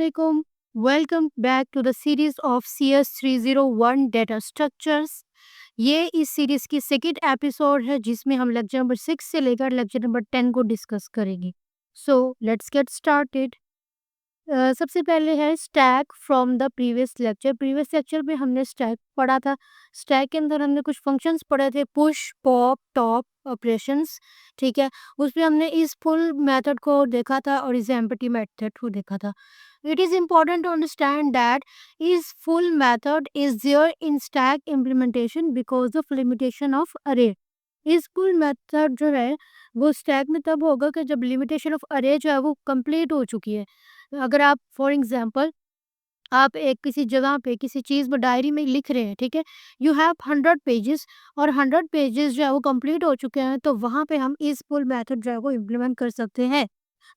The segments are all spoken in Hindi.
Assalamualaikum. Welcome back to the series of CS 301 Data Structures. ये इस सीरीज की सेकेंड एपिसोड है जिसमें हम लेक्चर नंबर 6 से लेकर लेक्चर नंबर 10 को डिस्कस करेंगे. So let's get started. सबसे पहले है stack from the previous lecture में हमने स्टैक पढ़ा था. स्टैक के अंदर हमने कुछ फंक्शंस पढ़े थे, पुश, पॉप, टॉप ऑपरेशंस. ठीक है, उसमें हमने इस फुल मेथड को देखा था और इस एम्प्टी मेथड को देखा था. It is important to understand that is full method is there in stack implementation because of limitation of array. इस full method जो है वो स्टैक में तब होगा कि जब लिमिटेशन ऑफ अरे जो है वो कंप्लीट हो चुकी है. अगर आप फॉर एग्जांपल आप एक किसी जगह पे किसी चीज़ में डायरी में लिख रहे हैं, ठीक है, यू हैव 100 पेजेस और 100 पेजेस जो है वो कंप्लीट हो चुके हैं, तो वहाँ पे हम इस फुल मेथड जो है वो इम्प्लीमेंट कर सकते हैं.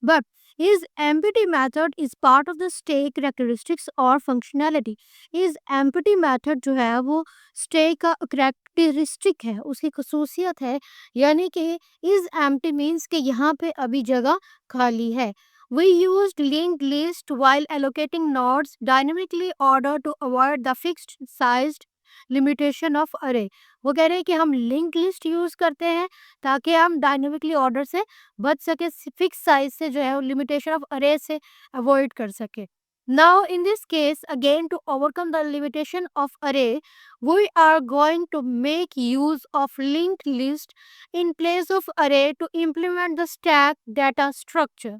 But is empty method is part of the stack characteristics और फंक्शनैलिटी. इज एम्प्टी मेथड जो है वो स्टैक का कैरेक्टरिस्टिक है, उसकी खसूसियत है. यानी कि इज एम्प्टी मीन्स कि यहाँ पे अभी जगह खाली है. We used linked list while allocating nodes dynamically order to avoid the fixed sized limitation of array. वो कह रहे हैं कि हम लिंक लिस्ट यूज करते हैं ताकि हम डायनेमिकली ऑर्डर से बच सके, फिक्स साइज से जो है लिमिटेशन ऑफ अरे से अवॉइड कर सके. Now in this case again to overcome the limitation of array we are going to make use of linked list in place of array to implement the stack data structure.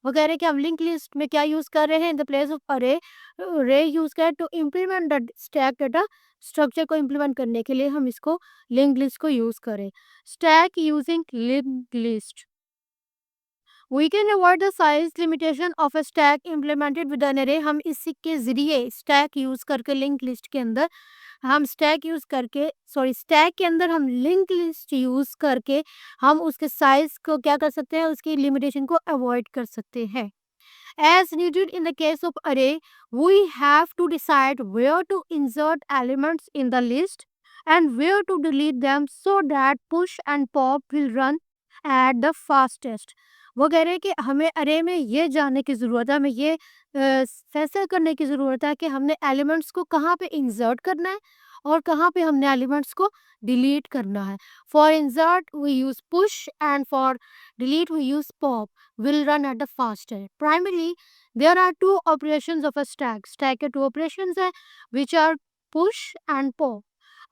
वो कह रहे हैं कि हम लिंक लिस्ट में क्या यूज कर रहे हैं, in the place of array use कर to implement the stack data structure को इम्प्लीमेंट करने के लिए हम इसको लिंक लिस्ट को यूज करें. Stack using link list. We can avoid the size limitation of a stack implemented with an array. हम इसके जरिए स्टैक यूज करके लिंक लिस्ट के अंदर हम स्टैक के अंदर हम लिंक लिस्ट यूज करके हम उसके साइज को क्या कर सकते हैं, उसकी लिमिटेशन को अवॉइड कर सकते हैं. As needed in the case of array, we have to decide where to insert elements in the list and where to delete them so that push and pop will run at the fastest. वो कह रहे हैं कि हमें अरे में ये जानने की ज़रूरत है, हमें ये फैसला करने की ज़रूरत है कि हमने एलिमेंट्स को कहाँ पे इंसर्ट करना है और कहाँ पे हमने एलिमेंट्स को डिलीट करना है. For insert we use push and for delete we use pop. will run at the faster. Primarily, there are two operations of a stack. Stack के two operations हैं which are push and pop.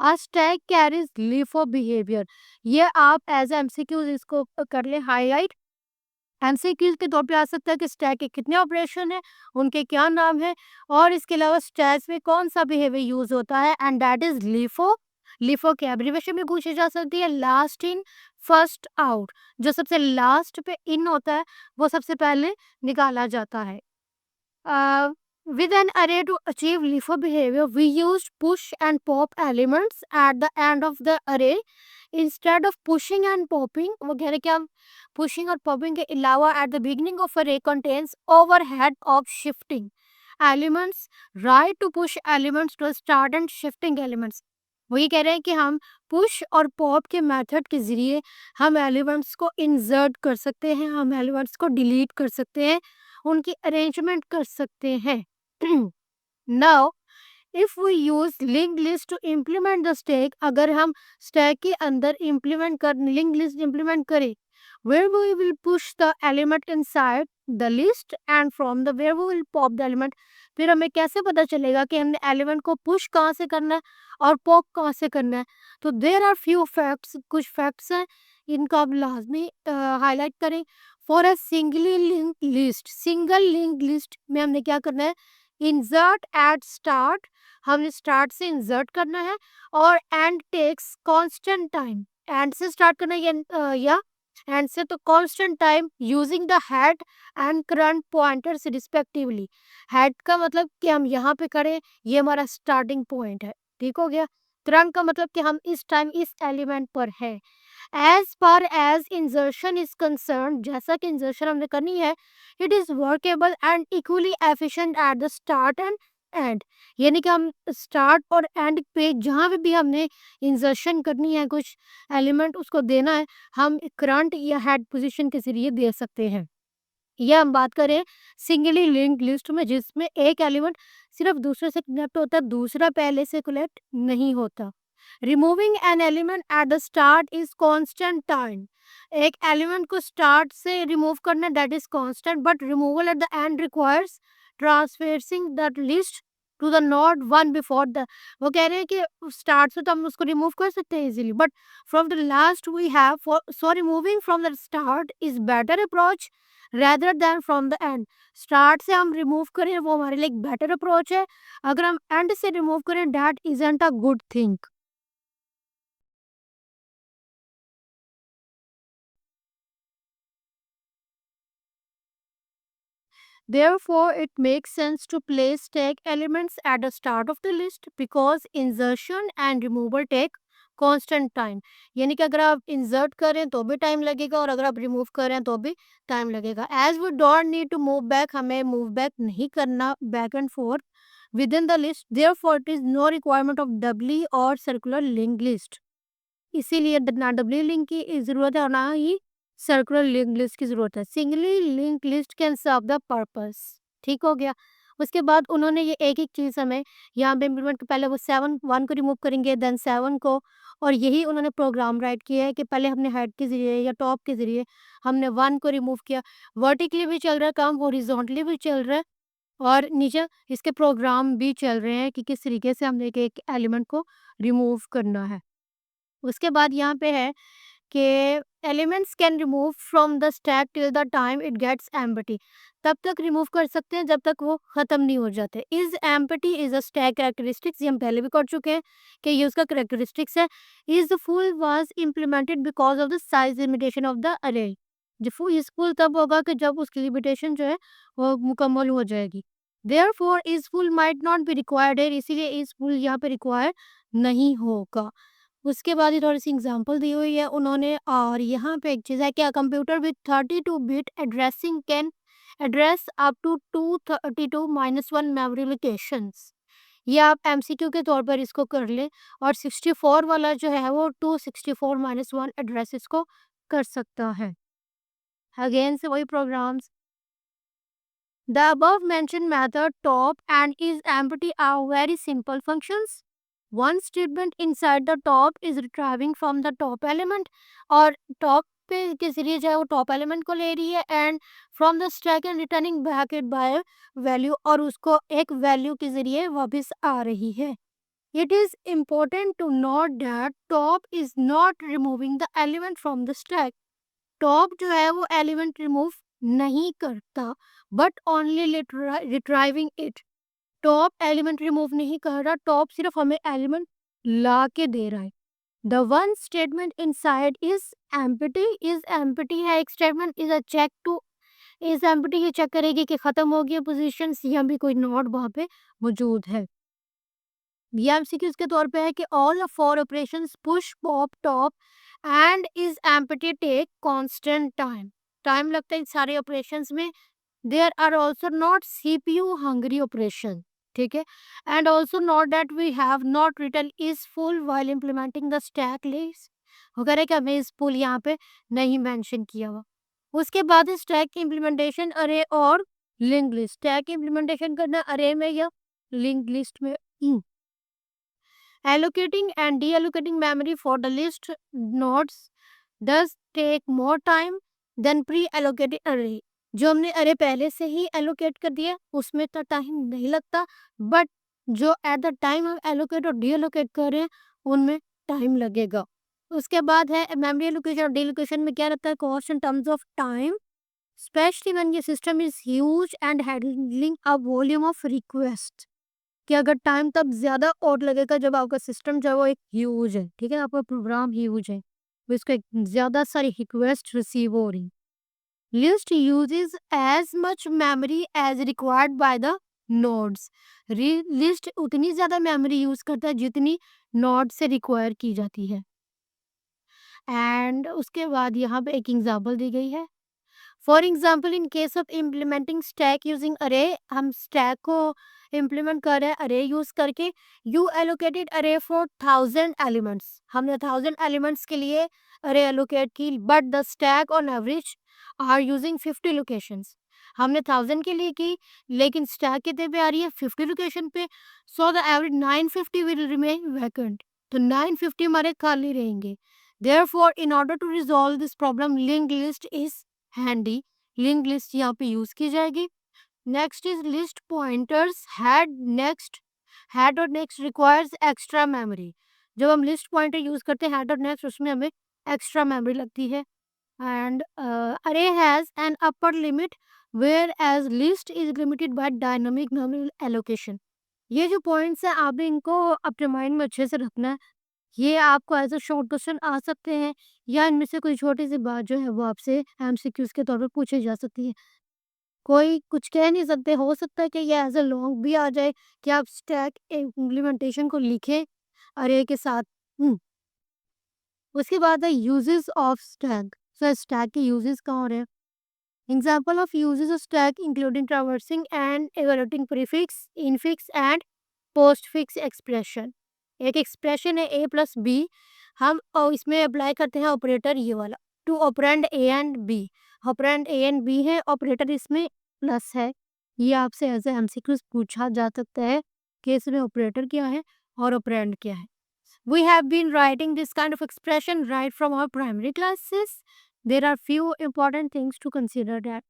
A stack carries LIFO behavior. ये आप एज MCQs इसको कर लें हाईलाइट. MCQs के तौर पे आ सकता है कि स्टैक के कितने ऑपरेशन है, उनके क्या नाम है और इसके अलावा स्टैक में कौन सा बिहेवियर यूज होता है, and that is LIFO. LIFO के एब्रीविएशन में पूछी जा सकती है. लास्ट इन फर्स्ट आउट, जो सबसे लास्ट पे इन होता है वो सबसे पहले निकाला जाता है. With an array to achieve LIFO behavior, we used push and pop elements at the end of the array instead of pushing and popping. वो कह रहे कि हम pushing और popping के अलावा at the beginning of array contains overhead of shifting elements, right to push elements to start and shifting elements. वही कह रहे हैं कि हम पुश और पॉप के मेथड के ज़रिए हम एलिमेंट्स को इंसर्ट कर सकते हैं, हम एलिमेंट्स को डिलीट कर सकते हैं, उनकी अरेंजमेंट कर सकते हैं. Now, if we use linked list to implement the stack, अगर हम stack के अंदर linked list implement करें, where we will push the element inside the list and from the where we will pop the element. फिर हमें कैसे पता चलेगा कि हमने एलिमेंट को पुश कहाँ से करना है और पॉप कहाँ से करना है. तो देर आर फ्यू फैक्ट्स, कुछ फैक्ट्स हैं, इनका आप लाजमी हाईलाइट करें. For a single link list में हमने क्या करना है, इंसर्ट एट स्टार्ट, हमने स्टार्ट से इंसर्ट करना है, और end takes constant time, end से स्टार्ट करना है या एंड से तो constant time using the head and current pointers respectively. Head का मतलब कि हम यहाँ पे करें, ये हमारा स्टार्टिंग पॉइंट है, ठीक हो गया. करंट का मतलब कि हम इस टाइम इस एलिमेंट पर है. As far as insertion is concerned, जैसा कि इंसर्शन हमने करनी है, it is workable and equally efficient at the start and end. यानी कि हम स्टार्ट और एंड पे जहाँ पे भी हमने इंसर्शन करनी है, कुछ एलिमेंट उसको देना है, हम करंट या हेड पोजीशन के जरिए दे सकते हैं. या हम बात करें सिंगली लिंक्ड लिस्ट में, जिसमें एक एलिमेंट सिर्फ दूसरे से कनेक्ट होता है, दूसरा पहले से कनेक्ट नहीं होता। Removing an element at the start is constant time. एक एलिमेंट को स्टार्ट से रिमूव करना, that is constant, but removal at the end requires traversing that list to the node one before the. वो कह रहे हैं कि स्टार्ट से तो हम उसको रिमूव कर सकते हैं easily, but from the last we have for, so removing from the start is better approach rather than from the end. Start से हम रिमूव करें वो हमारे लिए एक बेटर अप्रोच है, अगर हम एंड से रिमूव करें that isn't a good thing. Therefore, it makes sense to place stack elements at the start of the list because insertion and removal take constant time। यानी कि अगर आप इंसर्ट करें तो भी टाइम लगेगा और अगर आप रिमूव करें तो भी टाइम लगेगा। As we don't need to move back, हमें मूव बैक नहीं करना back and forth within the list, therefore it is no requirement of doubly और सर्कुलर लिंक लिस्ट। इसीलिए ना डबली लिंक की ज़रूरत है और ना ही सर्कुलर लिंक लिस्ट की ज़रूरत है। Singly link list can serve the purpose. ठीक हो गया। उसके बाद उन्होंने ये एक-एक चीज़ हमें यहाँ पे इम्प्लीमेंट, पहले वो 7 1 को रिमूव करेंगे, देन 7 को, और यही उन्होंने प्रोग्राम राइट किया है कि पहले हमने हेड के ज़रिए या टॉप के ज़रिए हमने 1 को रिमूव किया। वर्टिकली भी चल रहा है काम, हॉरिज़ॉन्टली भी चल रहा है और नीचे इसके प्रोग्राम भी चल रहे हैं कि किस तरीके से हमने एक-एक एलिमेंट को रिमूव करना है। उसके बाद यहाँ पे है कि elements can remove from the stack till the time it gets empty. तब तक रिमूव कर सकते हैं जब तक वो ख़त्म नहीं हो जाते। Is empty is a stack characteristics, ये हम पहले भी कर चुके हैं कि ये उसका कैरेक्टरिस्टिक्स है। Is full was implemented because of the size limitation of the अरे। जो फुल इज़ फुल तब होगा कि जब उसकी लिमिटेशन जो है वो मुकम्मल हो जाएगी। Therefore is full might not be required है, इसीलिए इज़ फुल यहाँ पे रिक्वायर नहीं होगा। उसके बाद ये थोड़ी-सी एग्ज़ाम्पल दी हुई है उन्होंने, और यहाँ पे एक चीज़ है कि a computer with 32 bit addressing can address up to 232-1 memory locations. ये आप एमसीक्यू के तौर पर इसको कर लें, और 64 वाला जो है वो 264-1 एड्रेस इसको कर सकता है। अगेन से वही programmes. The above mentioned method top and is empty are very simple functions. One statement inside the top is retrieving from the top element, और top पे के जरिए जो है वो top element को ले रही है and from the stack and returning back it by value, और उसको एक value के जरिए वापस आ रही है। It is important to note that top is not removing the element from the stack। Top जो है वो एलिमेंट रिमूव नहीं करता, but only retrieving it. Top element remove नहीं कर रहा, टॉप सिर्फ हमें एलिमेंट ला के दे रहा है। The one statement inside is empty है, एक statement is a check to is empty, ये चेक करेगी कि खत्म हो गया पोजीशन, या भी कोई नोड वहां पे मौजूद है। ये एमसीक्यूज के तौर पे है कि all the four operations push pop top and is empty take constant time. Time लगता है इन सारे ऑपरेशंस में। There are also not CPU hungry operation, ठीक है, and also note that we have not written is full while implementing the stack list. वगैरह का हमें इस फुल यहाँ पे नहीं मेंशन किया हुआ। उसके बाद स्टैक इम्प्लीमेंटेशन अरे और लिंक लिस्ट। स्टैक इम्प्लीमेंटेशन करना अरे में या लिंक लिस्ट में। Allocating and deallocating memory for the list nodes does take more time than pre-allocated array। जो हमने अरे पहले से ही एलोकेट कर दिया उसमें तो टाइम नहीं लगता, बट जो एट द टाइम हम एलोकेट और डीएलोकेट कर रहे हैं उनमें टाइम लगेगा। उसके बाद है मेमोरी एलोकेशन और डीलोकेशन में क्या रहता है, cost in terms of time, specially when your system is huge and handling a volume of request. कि अगर टाइम तब ज़्यादा और लगेगा जब आपका सिस्टम जो है वो एक ह्यूज है, ठीक है? आपका प्रोग्राम ह्यूज है, तो इसको एक ज़्यादा सारी रिक्वेस्ट रिसीव हो रही। List uses as much memory as required by the nodes. List उतनी ज़्यादा मेमोरी यूज़ करता है जितनी नोड से रिक्वायर की जाती है। एंड उसके बाद यहाँ पे एक एग्जांपल दी गई है। For example in case of implementing stack using अरे, हम स्टैक को इम्प्लीमेंट कर रहे हैं अरे यूज करके। You allocated array for 1000 elements, हमने 1000 एलिमेंट्स के लिए अरे एलोकेट की, but the stack on average are using 50 locations. हमने 1000 के लिए की, लेकिन स्टैक कितने पे आ रही है? 50 लोकेशन पे। So the average 950 will remain vacant. तो 950 हमारे खाली रहेंगे। Therefore in order to resolve this problem linked list is handy. Linked list यहाँ पे यूज की जाएगी। Next is list pointers head और नेक्स्ट रिक्वायर्स एक्स्ट्रा मेमोरी। जब हम लिस्ट पॉइंटर यूज करते हैं हेड और नेक्स्ट, उसमें हमें एक्स्ट्रा मेमोरी लगती है। and array has an upper limit whereas list is limited by dynamic memory allocation। ये जो पॉइंट्स हैं आपने इनको अपने माइंड में अच्छे से रखना है। ये आपको एज अ शॉर्ट क्वेश्चन आ सकते हैं या इनमें से कोई छोटी सी बात जो है वो आपसे एमसीक्यूज के तौर पर पूछी जा सकती है। कोई कुछ कह नहीं सकते, हो सकता है कि ये एज अ लॉन्ग भी आ जाए कि आप स्टैक इम्प्लीमेंटेशन को लिखें अरे के साथ। उसके बाद है uses of stack. So stack के यूजेस कहाँ हो रहे हैं? Example of uses of stack including traversing and evaluating prefix, infix and postfix expression। एक एक्सप्रेशन है a प्लस b, हम और इसमें अप्लाई करते हैं ऑपरेटर ये वाला two operand a and b। Operand a and b है, ऑपरेटर इसमें प्लस है। ये आपसे एज ए एमसीक्यूज पूछा जा सकता है कि इसमें ऑपरेटर क्या है और ऑपरेंड क्या है। We have been writing this kind of expression right from our primary classes. There are few important things to consider that.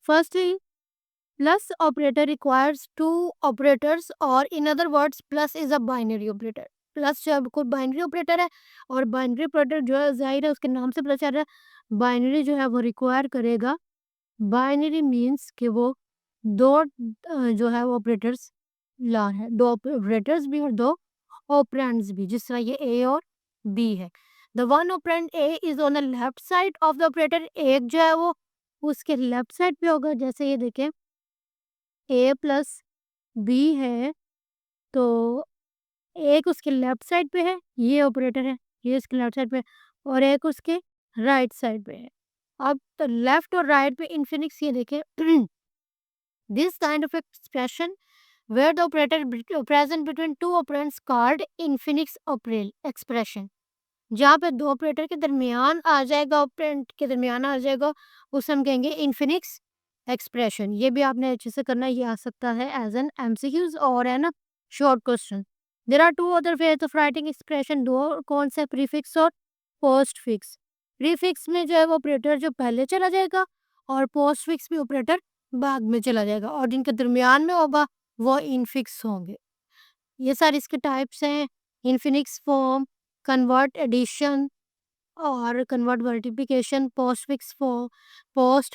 Firstly, plus operator requires two operators, or in other words, plus is a binary operator. Plus जो है कोई बाइनरी ऑपरेटर है और बाइनरी ऑपरेटर जो है जाहिर है उसके नाम से पता चल रहा है बाइनरी जो है वो रिक्वायर करेगा। बाइनरी मीन्स कि वो दो जो है वो ऑपरेटर्स ला है, दो ऑपरेटर्स भी और दो ऑपरेंड्स भी, जिस तरह ये ए और बी है। The one operand A is on the left side of the operator. एक जो है वो उसके लेफ्ट साइड पे होगा। जैसे ये देखें ए प्लस बी है तो एक उसके लेफ्ट साइड पे है, ये ऑपरेटर है, ये उसके लेफ्ट साइड पे, और एक उसके राइट साइड पे है। अब तो लेफ्ट और राइट पे इन्फिनिक्स ये देखें this kind of expression where the operator present between two operands called infinix operel expression। जहाँ पे दो ऑपरेटर के दरमियान आ जाएगा, ऑपरेंड के दरमियान आ जाएगा, उसे हम कहेंगे इन्फिनिक्स एक्सप्रेशन। ये भी आपने अच्छे से करना, ये आ सकता है एज एन एमसीक्यूज और है ना short question. There are two other ways of writing expression. दो कौन से? प्रीफिक्स और पोस्ट फिक्स। प्रीफिक्स में जो है वो ऑपरेटर जो पहले चला जाएगा और पोस्ट फिक्स में ऑपरेटर बाद में चला जाएगा, और जिनके दरमियान में होगा वो इनफिक्स होंगे। ये सारे इसके टाइप्स हैं, इन्फिनिक्स फॉर्म, कन्वर्ट एडिशन और convert multiplication, post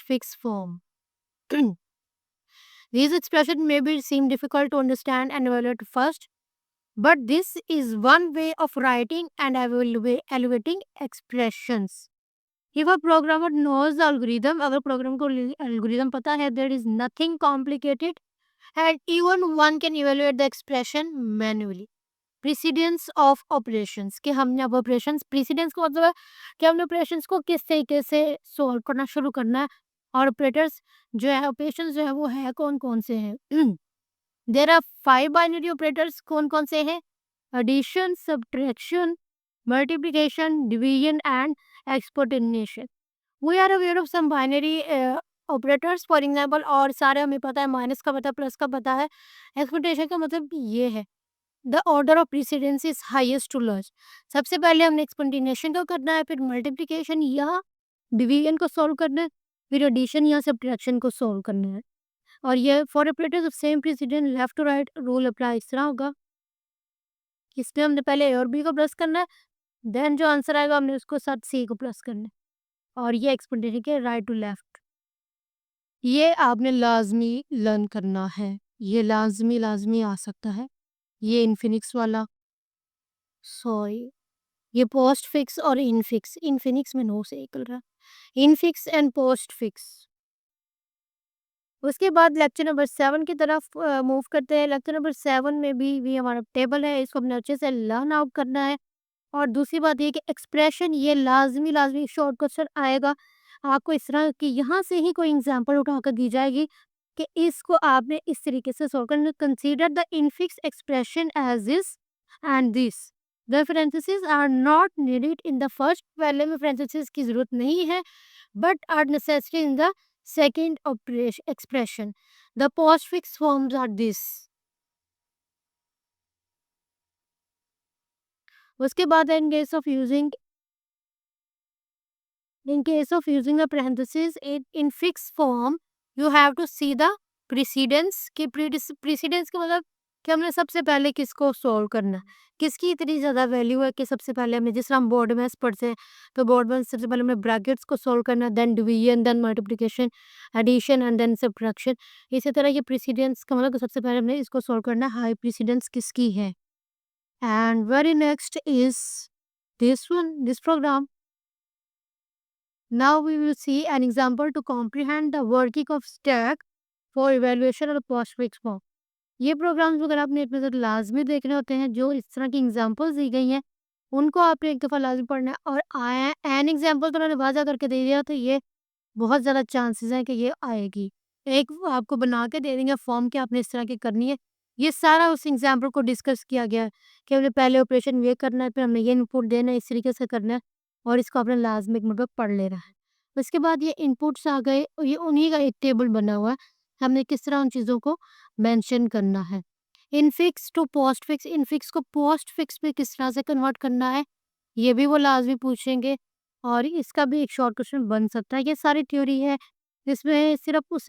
fix form. These expressions may be seem difficult to understand and evaluate first, but this is one way of writing and evaluating expressions. If a programmer knows the algorithm, अगर प्रोग्राम को algorithm पता है, there is nothing complicated and even one can evaluate the expression manually। Precedence of operations, कि हमने अब ऑपरेशंस, प्रीसीडेंस का मतलब है कि हमने ऑपरेशंस को किस तरीके से सॉल्व करना शुरू करना है, और ऑपरेटर्स जो है ऑपरेशंस जो है वो है कौन कौन से हैं। There are 5 binary operators. कौन कौन से हैं? Addition, subtraction, multiplication, division and exportation. We are aware of some binary operators for example, और सारे हमें पता है, माइनस का पता है, प्लस का पता है। एक्सपोर्टेशन का मतलब ये है the order of precedence is highest to lowest. सबसे पहले हमने एक्सपोर्टेशन को करना है, फिर मल्टीप्लिकेशन या डिवीजन को सॉल्व करना है, फिर एडिशन या सब्ट्रैक्शन को सॉल्व करना है। और ये for operators of same precedence left to right rule apply इस तरह होगा। इसमें हमने पहले ए और बी को प्लस करना है, देन जो आंसर आएगा हमने उसको साथ सी को प्लस करना है, और ये एक्सपोर्टेशन के राइट टू लेफ्ट। ये आपने लाजमी लर्न करना है, ये लाजमी आ सकता है। ये इन्फिनिक्स वाला, सॉरी ये पोस्ट फिक्स और इनफिक्स, इनफिनिक्स में नो से निकल रहा, इनफिक्स एंड पोस्ट फिक्स। उसके बाद लेक्चर नंबर 7 की तरफ मूव करते हैं। लेक्चर नंबर 7 में भी हमारा टेबल है, इसको हमने अच्छे से लर्न आउट करना है। और दूसरी बात ये कि एक्सप्रेशन ये लाजमी शॉर्ट क्वेश्चन आएगा आपको इस तरह कि यहाँ से ही कोई एग्जांपल उठाकर दी जाएगी कि इसको आपने इस तरीके से सॉल्व करना। Consider the infix expression as this and this. The parentheses are not needed in the first. पहले में parentheses की जरूरत नहीं है, but are necessary in the second expression. The postfix forms are this. उसके बाद in case of using a parenthesis in fixed form, you have to see the precedence. कि precedence का मतलब कि हमने सबसे पहले किसको सोल्व करना है, किसकी इतनी ज़्यादा वैल्यू है कि सबसे पहले हमें, जिस तरह हम बोर्ड में पढ़ते हैं तो बोर्ड में सबसे पहले हमें ब्रैकेट्स को सोल्व करना है, then division, then multiplication, addition and then subtraction. इसी तरह ये प्रेसिडेंस का मतलब सबसे पहले हमने इसको सोल्व करना है, हाई प्रेसिडेंस किसकी है। And very next is this program. Now we will see an example to comprehend the working of stack for evaluation of postfix form. ये प्रोग्राम्स अगर आपने अपने साथ लाजमी देखने होते हैं, जो इस तरह की एग्जांपल्स दी गई हैं उनको आपने एक दफ़ा लाजमी पढ़ना है। और एन एग्जांपल तो उन्होंने वाज़ा करके दे दिया, तो ये बहुत ज़्यादा चांसेस हैं कि ये आएगी। एक वो आपको बना के दे देंगे फॉर्म कि आपने इस तरह की करनी है। ये सारा उस एग्जाम्पल को डिस्कस किया गया है कि हमने पहले ऑपरेशन ये करना है, फिर हमने ये इनपुट देना है, इस तरीके से करना है और इसको आपने लाजमी एक मतलब पढ़ लेना है। उसके बाद ये इनपुट्स आ गए और ये उन्हीं का एक टेबल बना हुआ है, हमने किस तरह उन चीज़ों को मेंशन करना है। इनफिक्स टू पोस्टफिक्स, इनफिक्स को पोस्टफिक्स में किस तरह से कन्वर्ट करना है, ये भी वो लाजमी पूछेंगे और इसका भी एक शॉर्ट क्वेश्चन बन सकता है। ये सारी थ्योरी है, इसमें सिर्फ उस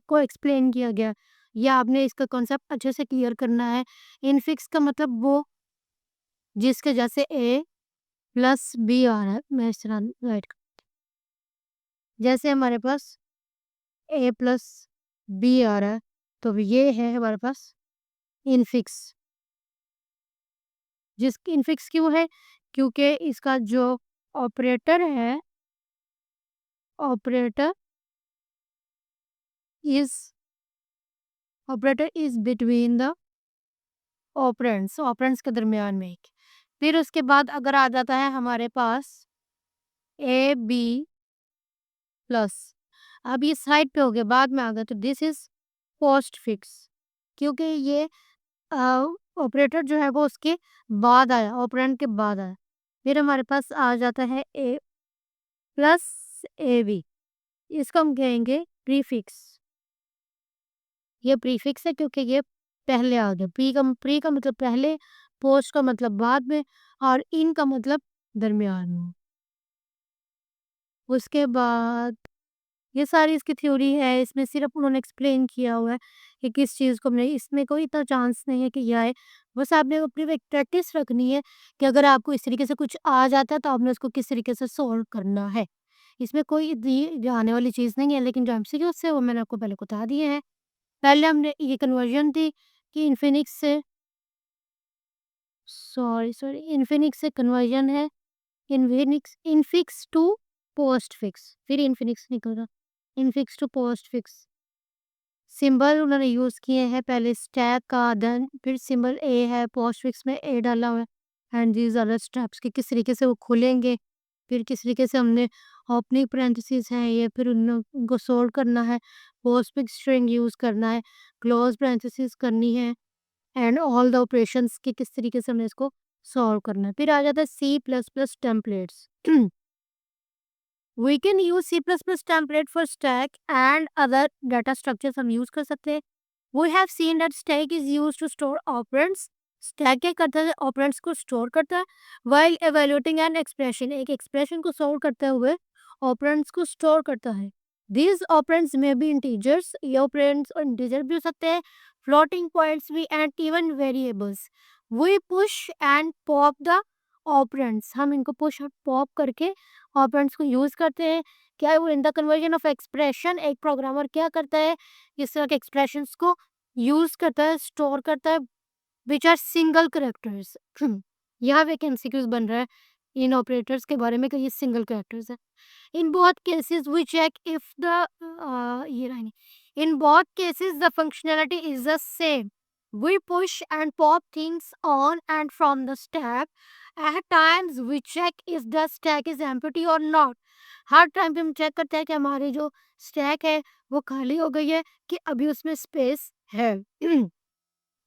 को एक्सप्लेन किया गया या आपने इसका कॉन्सेप्ट अच्छे से क्लियर करना है। इनफिक्स का मतलब वो जिसके जैसे ए प्लस बी आ रहा है, मैं इस तरह राइट, जैसे हमारे पास ए प्लस बी आ रहा है तो ये है हमारे पास इनफिक्स। जिसकी इनफिक्स क्यों है, क्योंकि इसका जो ऑपरेटर है, operator is operator is between the operands, operands के दरमियान में एक। फिर उसके बाद अगर आ जाता है हमारे पास ए बी प्लस, अब ये साइड पे हो गया, बाद में आ गया, तो दिस इज पोस्ट फिक्स क्योंकि ये ऑपरेटर जो है वो उसके बाद आया, ऑपरेंड के बाद आया। फिर हमारे पास आ जाता है ए प्लस ए बी, इसको हम कहेंगे प्रीफिक्स। ये प्रीफिक्स है क्योंकि ये पहले आ गया। प्री का मतलब पहले, पोस्ट का मतलब बाद में और इन का मतलब दरमियान में। उसके बाद ये सारी इसकी थ्योरी है, इसमें सिर्फ उन्होंने एक्सप्लेन किया हुआ है कि किस चीज़ को हमने, इसमें कोई इतना चांस नहीं है कि ये आए। बस आपने अपनी एक प्रैक्टिस रखनी है कि अगर आपको इस तरीके से कुछ आ जाता है तो आपने उसको किस तरीके से सॉल्व करना है। इसमें कोई दी जाने वाली चीज़ नहीं है, लेकिन जो एमसीक्यूज़ है वो मैंने आपको पहले बता दिए हैं। पहले हमने ये कन्वर्जन थी कि इन्फिनिक्स से इन्फिनिक्स से कन्वर्जन है इनफिक्स टू पोस्टफिक्स, फिर इन्फिनिक्स निकल रहा, इनफिक्स टू पोस्टफिक्स। सिंबल उन्होंने यूज़ किए हैं, पहले स्टैक का, देन फिर सिंबल ए है, पोस्टफिक्स में ए डाला हुआ है and these are the steps कि किस तरीके से वो खुलेंगे, फिर किस तरीके से हमने ओपनिंग पैरेंथेसिस है ये, फिर उनको सोल्व करना है, पोस्टफिक्स स्ट्रिंग यूज़ करना है, क्लोज पैरेंथेसिस करनी है एंड ऑल द ऑपरेशंस कि किस तरीके से हमने इसको सॉल्व करना है। फिर आ जाता है C plus plus templates. We can use C plus plus template for stack and other data structures हम यूज कर सकते हैं। We have seen that stack is use to store operands. Stack क्या करता है, ऑपरेंड्स को स्टोर करता है, व्हाइल एवेल्यूएटिंग एन एक्सप्रेशन, एक एक्सप्रेशन को सोल्व करते हुए ऑपरेंड्स को स्टोर करता है। These operands may be integers, ये ऑपरेंड्स और इंटीजर भी हो सकते हैं, फ्लोटिंग पॉइंट्स भी and even variables. We push and pop the operands, हम इनको पुश और पॉप करके ऑपरेंड्स को यूज करते हैं। क्या वो in the conversion of expression, एक प्रोग्रामर क्या करता है, इस तरह के एक्सप्रेशंस को यूज करता है, स्टोर करता है, विच आर सिंगल करेक्टर्स। यहाँ पे एक एमसीक्यूज बन रहा है इन ऑपरेटर्स के बारे में कि ये सिंगल करेक्टर्स है। In both cases, we check if the in both cases the functionality is the same. We push and pop things on and from the stack. At times, we check if the stack is empty or not. Her time पे हम चेक करते हैं कि हमारी जो स्टैक है वो खाली हो गई है कि अभी उसमें स्पेस है।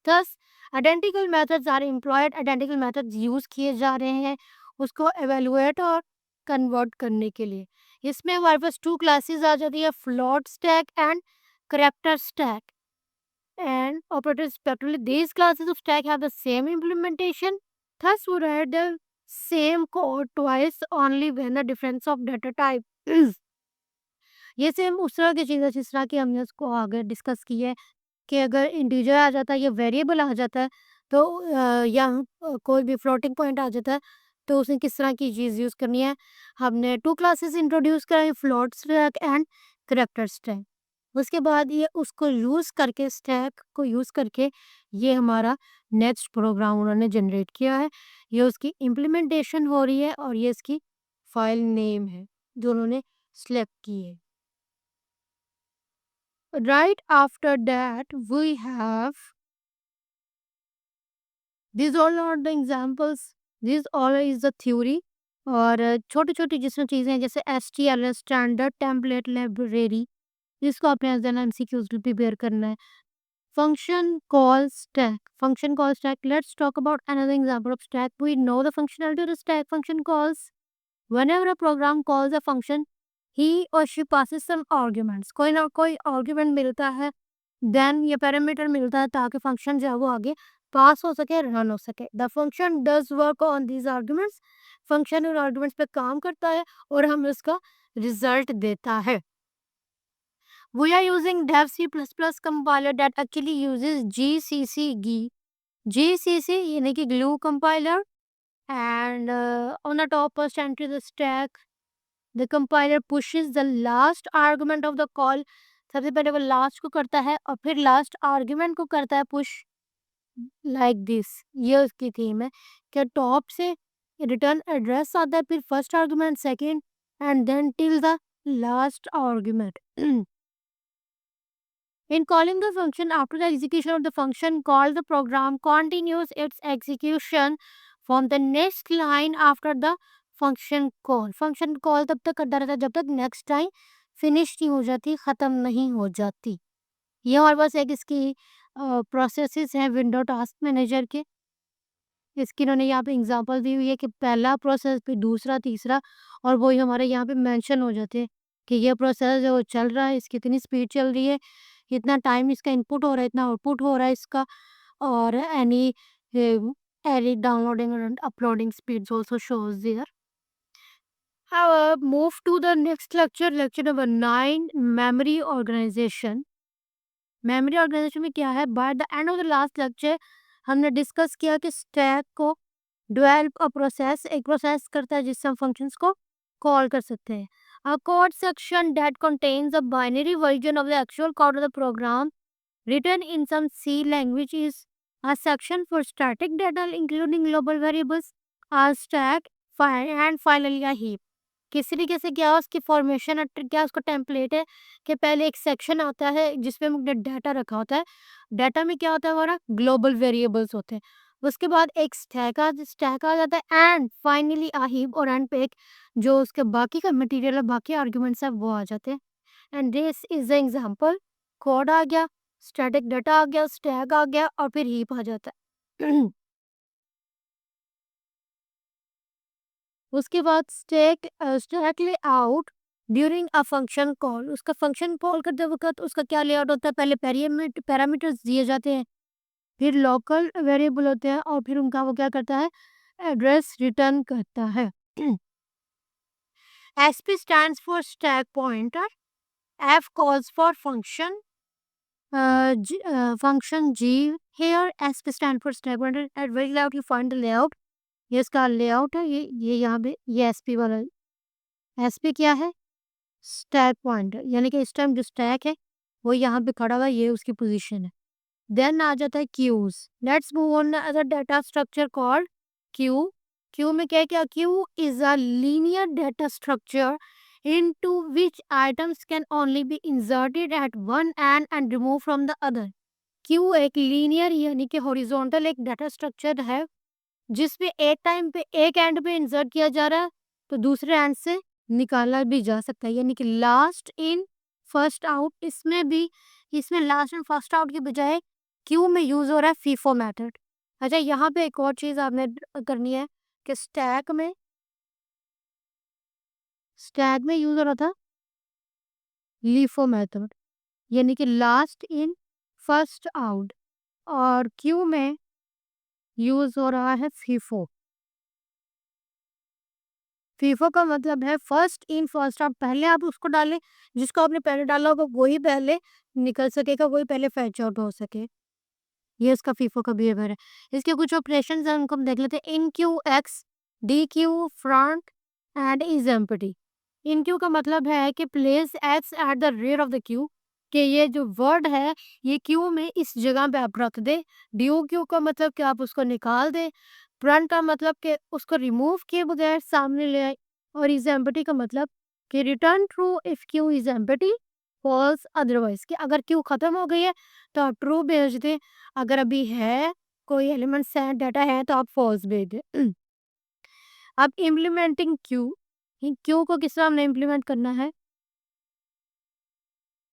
Thus, identical methods are employed, identical methods use किए जा रहे हैं उसको एवेलुएट और कन्वर्ट करने के लिए। इसमें हमारे पास 2 क्लासेस आ जाती है, float stack and character stack. And operators spectrally, these classes of stack have the same implementation. Thus, we write the same code twice only when the difference of data type is. ये सेम उस तरह की चीज़ है जिस तरह की हमने उसको आगे डिस्कस की है कि अगर इंटीजर आ जाता है या वेरिएबल आ जाता है तो या कोई भी फ्लोटिंग पॉइंट आ जाता है तो उसमें किस तरह की चीज़ यूज़ करनी है। हमने 2 क्लासेस इंट्रोड्यूस कराई, float stack and character stack. उसके बाद ये उसको यूज़ करके स्टैक को यूज़ करके ये हमारा नेक्स्ट प्रोग्राम उन्होंने जनरेट किया है। ये उसकी इम्प्लीमेंटेशन हो रही है और ये इसकी फाइल नेम है जो उन्होंने सेलेक्ट की है। Right after that, we have these all are the examples. This all is the theory. और छोटी-छोटी जिसमें चीज़ें हैं जैसे STLS स्टैंडर्ड टेम्पलेट लाइब्रेरी, जिसको आपने एज एन एमसीक्यूज प्रिपेयर करना है। Function call stack, function call stack, let's talk about another example of stack. We know the functionality of the stack function calls. Whenever a program calls a function, he or she passes some arguments. कोई ना कोई आर्ग्यूमेंट मिलता है, देन ये पैरामीटर मिलता है ताकि फंक्शन जो है वो आगे पास हो सके, रन हो सके। The function does work on these arguments, function और आर्ग्यूमेंट्स पे काम करता है और हमें उसका रिजल्ट देता है। We are using dev C++ compiler that actually uses GCC, GCC यानी कि glue compiler, and on the topmost entry the stack, the compiler pushes the last argument of the call। सबसे पहले वो लास्ट को करता है और फिर लास्ट आर्ग्यूमेंट को करता है पुश, लाइक दिस। ये उसकी थीम है कि टॉप से रिटर्न एड्रेस आता है, फिर first argument, second, and then till the last argument. In calling the function, after the execution of the function called, the program continues its execution from the next line after the function call। function call तब तक करता रहता है जब तक next line finish नहीं हो जाती, ख़त्म नहीं हो जाती। ये हमारे पास एक इसकी प्रोसेसेस हैं विंडो टास्क मैनेजर के। इसकी इन्होंने यहाँ पे एग्जांपल दी हुई है कि पहला प्रोसेस, फिर दूसरा, तीसरा, और वही हमारे यहाँ पे मेंशन हो जाते हैं कि ये प्रोसेस जो चल रहा है, इसकी इतनी स्पीड चल रही है, इतना टाइम इसका इनपुट हो रहा है, इतना आउटपुट हो रहा है इसका, और any downloading and uploading speeds also shows there. Move to the next lecture, lecture number 9, memory organization. Memory organization में क्या है, by the end of the last lecture हमने डिस्कस किया कि स्टैक को डेवलप अ प्रोसेस, एक प्रोसेस करता है जिससे हम फंक्शंस को कॉल कर सकते हैं। A code section that contains a binary version of the actual code of the program written in some C language is a section for static data including global variables, a stack, file, and finally a heap। किस तरीके से क्या उसकी फॉर्मेशन है, क्या उसका टेम्पलेट है कि पहले एक सेक्शन आता है जिसमें हमने डाटा रखा होता है। डाटा में क्या होता है, हमारा ग्लोबल वेरिएबल्स होते हैं। उसके बाद एक स्टैक आ जाता है, एंड फाइनली आ हीप और एंड पे एक जो उसके बाकी का मटेरियल है, बाकी आर्ग्यूमेंट्स है, वो आ जाते हैं। And this is the example. Code आ गया, स्टैटिक डाटा आ गया, स्टैक आ गया, और फिर हीप आ जाता है। उसके बाद stack layout during a function call. उसका फंक्शन कॉल करते वक्त उसका क्या लेआउट होता है, पहले पैरामीटर्स दिए जाते हैं, फिर लोकल वेरिएबल होते हैं, और फिर उनका वो क्या करता है, एड्रेस रिटर्न करता है। SP stands for stack pointer, F calls for function function G। Here SP stand for stack pointer। At very layout you find the layout। ये इसका लेआउट है, ये यहाँ पे ये SP वाला। SP क्या है, स्टैक पॉइंटर, यानी कि इस टाइम जो स्टैक है वो यहाँ पे खड़ा हुआ है, ये उसकी पोजीशन है। देन आ जाता है queues. Let's move on other data structure called queue. Queue में क्या क्या, queue is a linear data structure into which items can only be inserted at one end and removed from the other। Q एक लीनियर यानी कि हॉरिजॉन्टल एक डाटा स्ट्रक्चर है जिसमें एक टाइम पे एक एंड पे इंसर्ट किया जा रहा है तो दूसरे एंड से निकाला भी जा सकता है, यानी कि लास्ट इन फर्स्ट आउट। इसमें भी, इसमें लास्ट इन फर्स्ट आउट की बजाय क्यू में यूज हो रहा है फीफो मेथड। अच्छा, यहाँ पे एक और चीज आपने करनी है कि स्टैक में यूज हो रहा था लीफो मेथड, यानी कि लास्ट इन फर्स्ट आउट, और क्यू में यूज हो रहा है फीफो। फीफो का मतलब है फर्स्ट इन फर्स्ट आउट, पहले आप उसको डालें, जिसको आपने पहले डाला होगा वही पहले निकल सकेगा, वही पहले फैच आउट हो सके। ये इसका फीफो का बिहेवियर है। इसके कुछ ऑपरेशंस हैं, उनको हम देख लेते हैं। Enqueue X, dequeue, front end is empty. Enqueue का मतलब है कि place X at the rear of the queue, कि ये जो वर्ड है ये क्यू में इस जगह पे आप रख दे। डी क्यू का मतलब कि आप उसको निकाल दे। फ्रंट का मतलब कि उसको रिमूव किए बगैर सामने ले आए। और इज एम्प्टी का मतलब कि return true if queue is empty, false otherwise, कि अगर क्यू खत्म हो गई है तो आप ट्रू भेज दें, अगर अभी है कोई एलिमेंट्स है, डाटा है, तो आप फॉल्स भेज दें। अब इम्प्लीमेंटिंग क्यू, क्यू को किस तरह हमने इम्प्लीमेंट करना है।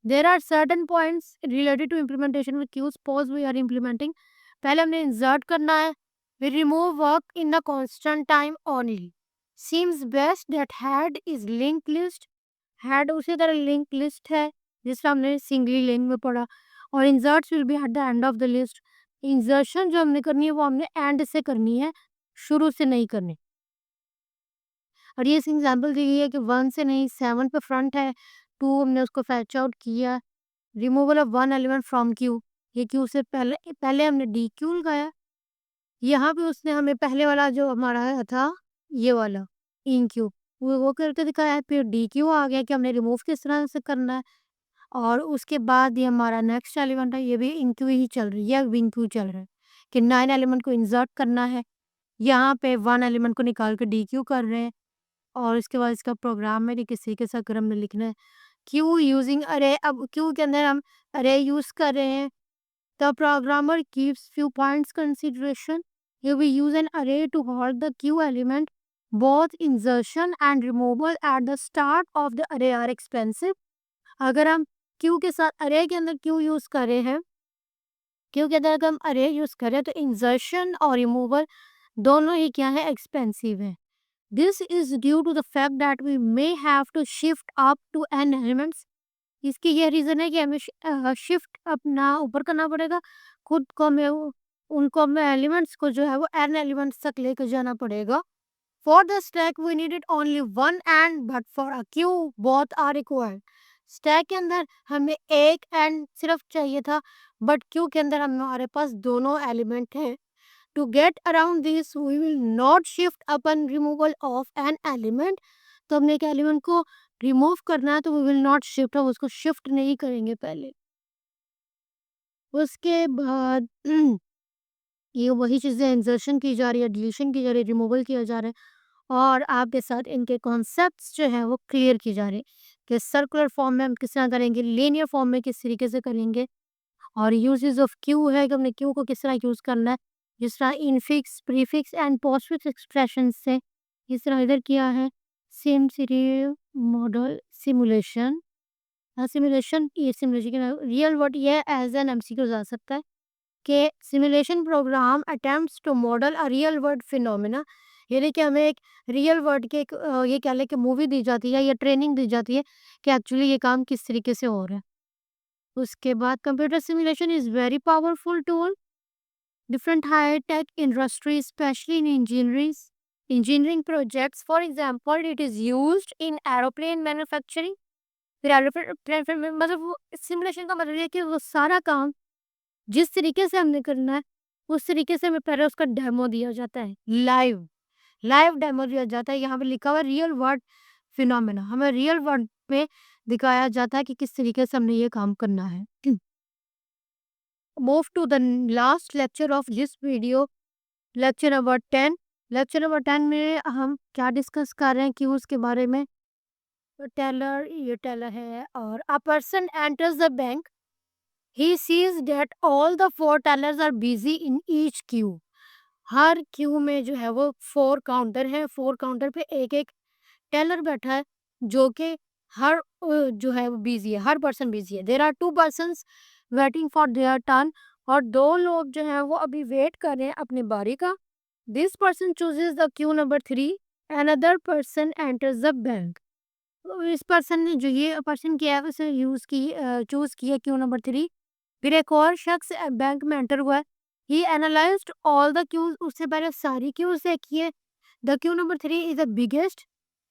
There are certain points related to implementation with queue, suppose we are implementing, पहले हमने इंसर्ट करना है। We remove work in the constant time only, seems best that head is link list. Head उसी तरह लिंक लिस्ट है जिससे हमने सिंगली लिंक में पढ़ा। और inserts will be eight the end of the list. Insertion जो हमने करनी है वो हमने एंड से करनी है, शुरू से नहीं करनी। और ये एग्जाम्पल दी गई है कि 1 से नहीं 7 पे फ्रंट है, 2 हमने उसको फैच आउट किया। Removal of 1 element from Q, ये क्यू से पहले पहले हमने डी क्यू लगाया। यहाँ पे उसने हमें पहले वाला जो हमारा था ये वाला इन क्यू, वो करके दिखाया है। फिर डी क्यू आ गया कि हमने रिमूव किस तरह से करना है। और उसके बाद ये हमारा नेक्स्ट एलिमेंट है, ये भी इन क्यू ही चल रही है, विन क्यू चल रहा है कि 9 एलिमेंट को इंसर्ट करना है। यहाँ पे 1 एलिमेंट को निकाल के डी क्यू कर रहे हैं। और इसके बाद इसका प्रोग्राम में किस तरीके से अगर हमने लिखना है, क्यू यूजिंग अरे, अब क्यू के अंदर हम अरे यूज कर रहे हैं। The programmer keeps few points consideration, you will use an array to hold the queue element. Both insertion and removal at the start of the array are expensive. अगर हम क्यू के साथ अरे के अंदर क्यू यूज कर रहे हैं, क्यू के अंदर अगर हम अरे यूज कर रहे हैं तो इंसर्शन और रिमूवल दोनों ही क्या है, एक्सपेंसिव है। This is due to the fact that we may have to shift up to n elements. इसकी ये रीजन है कि हमें शिफ्ट अपना ऊपर करना पड़ेगा, खुद को हमें उनको हमें एलिमेंट्स को जो है वो एन एलिमेंट्स तक लेकर जाना पड़ेगा। For the stack we needed only one end, but for a queue both are required. Stack के अंदर हमें एक एंड सिर्फ चाहिए था, बट क्यू के अंदर हमारे पास दोनों एलिमेंट हैं। To get around this we will not shift upon removal of an element. तो हमने एक एलिमेंट को रिमूव करना है तो वी विल नॉट शिफ्ट, हम उसको शिफ्ट नहीं करेंगे पहले। उसके बाद ये वही चीज़ें इंसर्शन की जा रही है, डिलीशन की जा रही है, रिमूवल किया जा रहा है, और आपके साथ इनके कॉन्सेप्ट्स जो हैं वो क्लियर की जा रही है कि सर्कुलर फॉर्म में हम किस तरह करेंगे, लीनियर फॉर्म में किस तरीके से करेंगे, और यूजेस ऑफ क्यू है कि हमने क्यू को किस तरह यूज़ करना है, जिस तरह infix, prefix and postfix expression से इस तरह इधर किया है। Same serial model simulation, simulation, ये सिमुलेशन रियल वर्ड ये एज एन एमसीक्यू आ सकता है कि simulation program attempts to model a real world phenomena, यानी कि हमें एक रियल वर्ल्ड के ये कह लें कि मूवी दी जाती है या ट्रेनिंग दी जाती है कि एक्चुअली ये काम किस तरीके से हो रहा है। उसके बाद computer simulation is very powerful tool, different high tech industry specially in engineering projects, for example it is used in aeroplane manufacturing. फिर एरोप्लेन मतलब वो सिमुलेशन का मतलब ये है कि वो सारा काम जिस तरीके से हमने करना है, उस तरीके से हमें पहले उसका डेमो दिया जाता है, लाइव, लाइव डेमो दिया जाता है। यहाँ पे लिखा हुआ है रियल वर्ल्ड फिनोमेना, हमें रियल वर्ल्ड में दिखाया जाता है कि किस तरीके से हमने ये काम करना है। Move to the last lecture of this video, lecture number 10। Lecture number 10 में हम क्या डिस्कस कर रहे हैं, क्यूज के बारे में। तो टेलर, ये टेलर है, और a person enters the bank, he sees that all the 4 tellers are busy in each queue। Her Q में जो है वो 4 काउंटर हैं, 4 काउंटर पे एक-एक टेलर बैठा है जो कि हर जो है वो बिज़ी है, हर पर्सन बिज़ी है। There are 2 persons waiting for their turn, और 2 लोग जो हैं वो अभी वेट कर रहे हैं अपनी बारी का। This person chooses the queue number 3, another person enters the bank. इस पर्सन ने जो ये पर्सन किया है उसे चूज़ किया क्यू नंबर 3। फिर एक और शख्स बैंक में एंटर हुआ है। He analysed all the queues, उससे पहले सारी क्यूज़ देखी है। The queue number 3 is the biggest,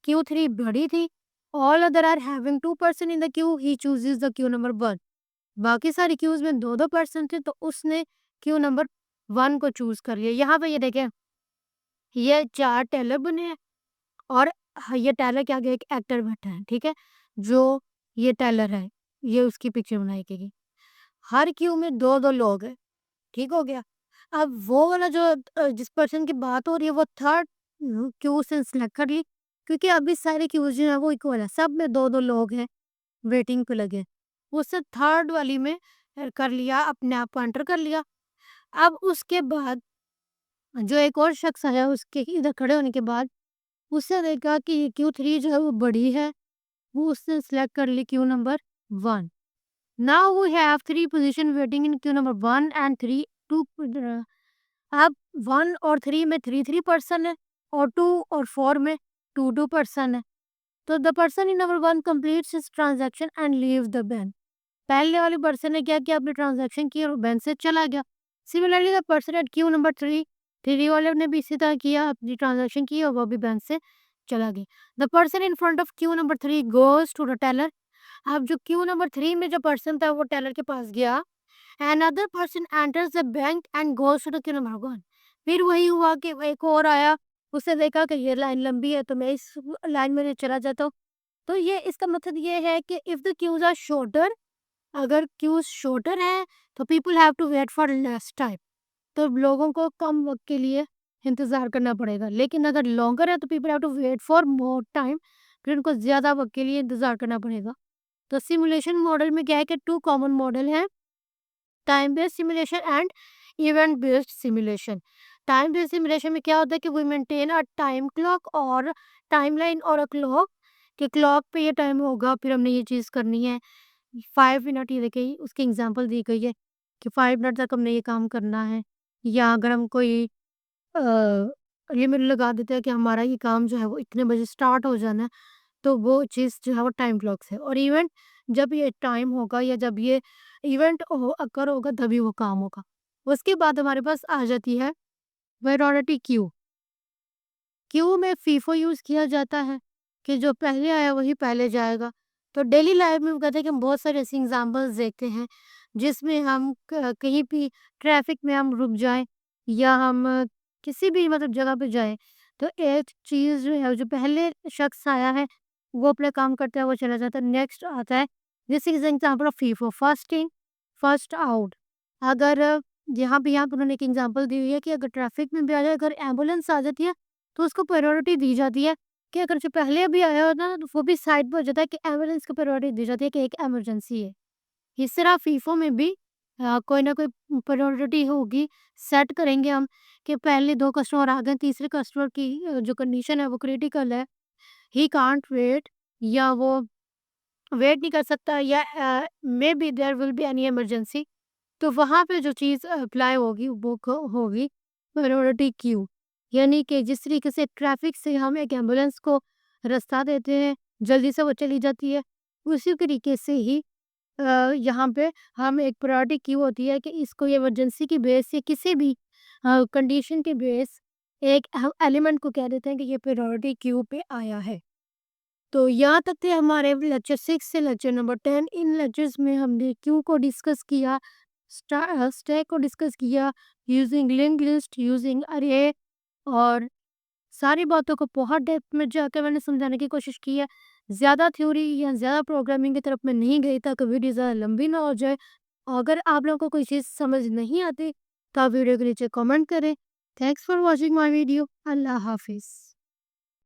queue 3 बड़ी थी। All other are having 2 person in the queue, he chooses the queue number 1। बाकी सारी क्यूज़ में 2-2 पर्सन थे तो उसने क्यू नंबर 1 को चूज़ कर लिया। यहाँ पे ये देखें, ये 4 टेलर बने हैं और ये टेलर के आगे एक एक्टर बैठा है, ठीक है? जो ये टेलर है, ये उसकी पिक्चर बनाई गई। हर क्यू में 2-2 लोग हैं, ठीक हो गया? अब वो वाला जो जिस पर्सन की बात हो रही है वो थर्ड क्यू उसने सिलेक्ट कर ली, क्योंकि अभी सारे क्यूज़ जो हैं वो इक्वल है, सब में 2-2 लोग हैं, वेटिंग पे लगे हैं। उसने थर्ड वाली में कर लिया, अपने आप को एंटर कर लिया। अब उसके बाद जो एक और शख्स आया उसके इधर खड़े होने के बाद, उसने देखा कि ये क्यू 3 जो है वो बड़ी है, वो उसने सिलेक्ट कर ली queue number 1। Now we have 3 position waiting in queue number 1 and 3 2 अब 1 और 3 में 3-3 पर्सन है और 2 और 4 में 2-2 पर्सन है। तो the person in number 1 completes his transaction and leaves the bank. पहले वाले पर्सन ने क्या किया, अपनी ट्रांज़ैक्शन की और बैंक से चला गया। Similarly the person at Q number 3, 3 वाले ने भी इसी तरह किया, अपनी ट्रांज़ैक्शन की और वो भी बैंक से चला गया। The person in front of queue number 3 goes to the teller. अब जो क्यू नंबर 3 में जो पर्सन था वो टेलर के पास गया। Another person enters the bank and goes to the queue number 1। फिर वही हुआ कि एक और आया, उसने देखा कि ये लाइन लंबी है तो मैं इस लाइन में चला जाता हूँ। तो ये इसका मतलब ये है कि if the queues are shorter, अगर क्यूज़ शॉर्टर है तो people have to wait for less time, तो लोगों को कम वक़्त के लिए इंतज़ार करना पड़ेगा। लेकिन अगर लॉन्गर है तो people have to wait for more time, फिर उनको ज़्यादा वक़्त के लिए इंतज़ार करना पड़ेगा। तो सिमुलेशन मॉडल में क्या है कि 2 कॉमन मॉडल हैं, time based simulation and event based simulation. Time based simulation में क्या होता है कि we maintain a time clock और टाइमलाइन और अ क्लॉक, कि क्लॉक पे ये टाइम होगा फिर हमने ये चीज़ करनी है। 5 मिनट ये देखिए उसकी एग्ज़ाम्पल दी गई है कि 5 मिनट तक हमने ये काम करना है। या अगर हम कोई अ, लिमिट लगा देते हैं कि हमारा ये काम जो है वो इतने बजे स्टार्ट हो जाना है, तो वो चीज़ जो है वो टाइम क्लॉक से। और इवेंट, जब ये टाइम होगा या जब ये इवेंट अकर होगा तभी वो काम होगा। उसके बाद हमारे पास आ जाती है प्रायोरिटी क्यू। क्यू में फीफो यूज़ किया जाता है कि जो पहले आया वही पहले जाएगा। तो डेली लाइफ में वो कहते हैं कि हम बहुत सारे ऐसे एग्ज़ाम्पल्स देखते हैं जिसमें हम कहीं भी ट्रैफ़िक में हम रुक जाएँ या हम किसी भी मतलब जगह पे जाएँ, तो एक चीज़ जो है जो पहले शख्स आया है वो अपना काम करता है, वो चला जाता है, नेक्स्ट आता है। This is example of FIFO, first in first out. अगर यहाँ पे उन्होंने एक एग्ज़ाम्पल दी हुई है कि अगर ट्रैफ़िक में भी आ जाए, अगर एम्बुलेंस आ जाती है तो उसको प्रायोरिटी दी जाती है कि अगर जो पहले अभी आया होता है ना, तो वो भी साइड पे हो जाता है कि एम्बुलेंस को प्रायोरिटी दी जाती है कि एक इमरजेंसी है। इस तरह फीफो में भी कोई ना कोई प्रायोरिटी होगी, सेट करेंगे हम कि पहले 2 कस्टमर आ गए, तीसरे कस्टमर की जो कंडीशन है वो क्रिटिकल है, ही कांट वेट, या वो वेट नहीं कर सकता, या may be there will be any emergency, तो वहाँ पे जो चीज़ अप्लाई होगी वो होगी प्रायोरिटी क्यू। यानी कि जिस तरीके से ट्रैफिक से हम एक एम्बुलेंस को रास्ता देते हैं, जल्दी से वो चली जाती है, उसी तरीके से ही यहाँ पे हम एक प्रायोरिटी क्यू होती है कि इसको इमरजेंसी की बेस या किसी भी कंडीशन के बेस एक एलिमेंट को कह देते हैं कि ये प्रायोरिटी क्यू पे आया है। तो यहाँ तक थे हमारे लेक्चर 6 से लेक्चर नंबर 10। इन लेक्चर्स में हमने क्यू को डिस्कस किया, स्टैक को डिस्कस किया, यूजिंग लिंक्ड लिस्ट, यूजिंग अरे, और सारी बातों को बहुत डेप्थ में जाकर मैंने समझाने की कोशिश की है। ज़्यादा थ्योरी या ज़्यादा प्रोग्रामिंग की तरफ मैं नहीं गई ताकि वीडियो ज़्यादा लंबी ना हो जाए। अगर आप लोगों को कोई चीज़ समझ नहीं आती तो आप वीडियो के नीचे कमेंट करें। Thanks for watching my video. अल्लाह हाफिज़।